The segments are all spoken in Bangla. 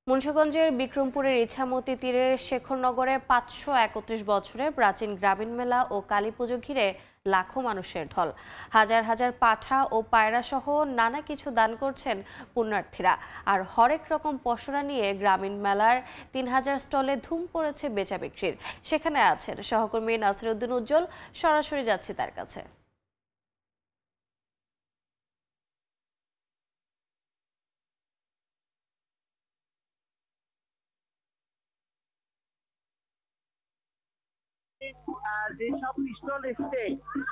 মুন্সিগঞ্জের বিক্রমপুরের ইছামতি তীরের শেখরনগরে ৫৩১ বছরের প্রাচীন গ্রামীণ মেলা ও কালীপুজো ঘিরে লাখো মানুষের ঢল। হাজার হাজার পাঠা ও পায়রা সহ নানা কিছু দান করছেন পুণ্যার্থীরা। আর হরেক রকম পসরা নিয়ে গ্রামীণ মেলার ৩,০০০ স্টলে ধুম পড়েছে বেচা বিক্রির। সেখানে আছেন সহকর্মী নাসিরউদ্দিন উজ্জ্বল, সরাসরি যাচ্ছি তার কাছে। যেসব স্টল এসছে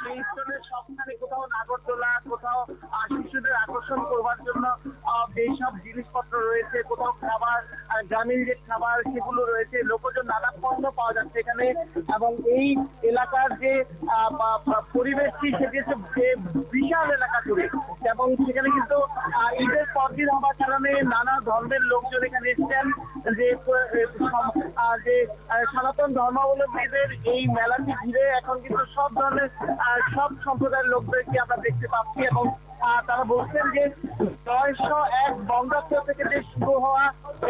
সেই স্টলের সবখানে কোথাও নাগরদোলা, কোথাও শিশুদের আকর্ষণ করবার জন্য যেসব জিনিসপত্র রয়েছে, কোথাও খাবার, গ্রামীণ যে খাবার সেগুলো রয়েছে, লোকজন নানা পণ্য পাওয়া যাচ্ছে এখানে। এবং এই এলাকার যে পরিবেশটি সেটি হচ্ছে বিশাল এলাকা জুড়ে, এবং সেখানে কিন্তু ঈদের পরদিন হওয়ার কারণে নানা ধর্মের লোকজন এখানে এসছেন। যে সনাতন ধর্মাবলম্বীদের এই মেলাটি ঘিরে এখন কিন্তু সব ধরনের সব সম্প্রদায়ের লোকদেরকে আমরা দেখতে পাচ্ছি। এবং তারা বলছেন যে ৯০১ বঙ্গাব্দ থেকে যে শুরু হওয়া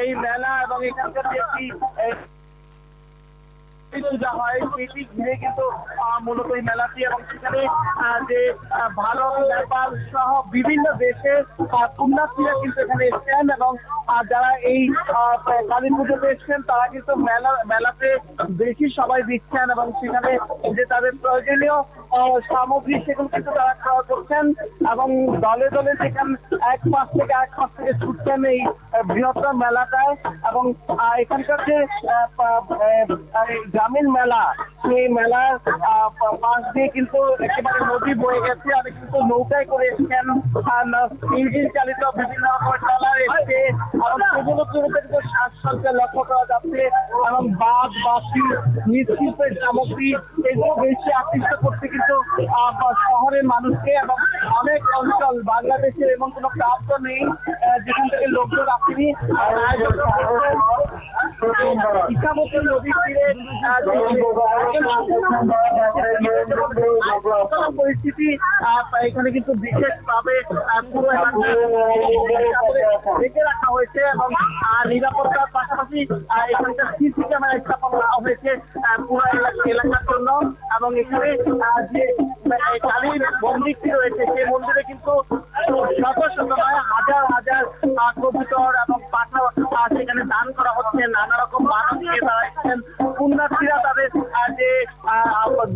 এই মেলা এবং এখানকার যে একটি পূজা হয় সেটি ঘিরে কিন্তু মূলত এই মেলাটি, এবং সেখানে যে ভারত, নেপাল সহ বিভিন্ন দেশের পুণ্যার্থীরা কিন্তু এখানে এসছেন। এবং যারা এই কালী পুজোতে এসছেন তারা কিন্তু মেলাতে বেশি সবাই দিচ্ছেন, এবং সেখানে যে তাদের প্রয়োজনীয় সামগ্রী সেগুলো কিন্তু তারা ক্রয় করছেন। এবং দলে দলে সেখানে এক পাশ থেকে ছুটছেন এই বৃহত্তর মেলাটায়। এবং এখানকার যে গ্রামীণ মেলা, সেই মেলার পাশ দিয়ে কিন্তু একেবারে নদী বয়ে গেছে। অনেক কিন্তু নৌকায় করে এসছেন, ইঞ্জিন চালিত বিভিন্ন রকমের ট্রলার এসছে, এবং সেগুলো কিন্তু সাজসজ্জা লক্ষ্য করা যাচ্ছে। এবং বাঁধ, বাঁশি, মৃৎশিল্পের সামগ্রী এগুলো বেশি আকৃষ্ট করতে কিন্তু শহরের মানুষকে। এবং অনেক অঞ্চল বাংলাদেশের এমন কোনো প্রান্ত নেই যেখান থেকে লোকজন আসেনি। ইছামতি নদীর তীরে পরিস্থিতি এখানে কিন্তু বিশেষভাবে পুরো রেখে রাখা হয়েছে, এবং নিরাপত্তার পাশাপাশি এখানকার সিসি ক্যামেরা স্থাপন করা হয়েছে পুরো এলাকার জন্য। এবং এখানে যে কালীর মন্দিরটি রয়েছে সেই মন্দিরে কিন্তু শত শত নয় হাজার হাজার কবুতর এবং পাঠা সেখানে দান করা হচ্ছে। নানা রকম মানুষ নিয়ে তারা এসেছেন, পুণ্যার্থীরা তাদের যে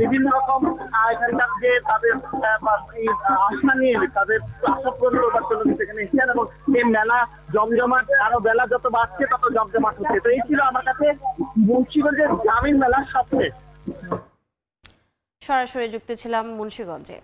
বিভিন্ন রকম এখানকার যে তাদের আশা নিয়ে তাদের আশা পূরণ করবার জন্য সেখানে এসেছেন। এবং এই মেলা জমজমাট, আরো বেলা যত বাড়ছে তত জমজমাট হচ্ছে। তো এই ছিল আমার কাছে মুন্সিগঞ্জের গ্রামীণ মেলার সবচেয়ে। সরাসরি যুক্ত ছিলাম মুন্সিগঞ্জে।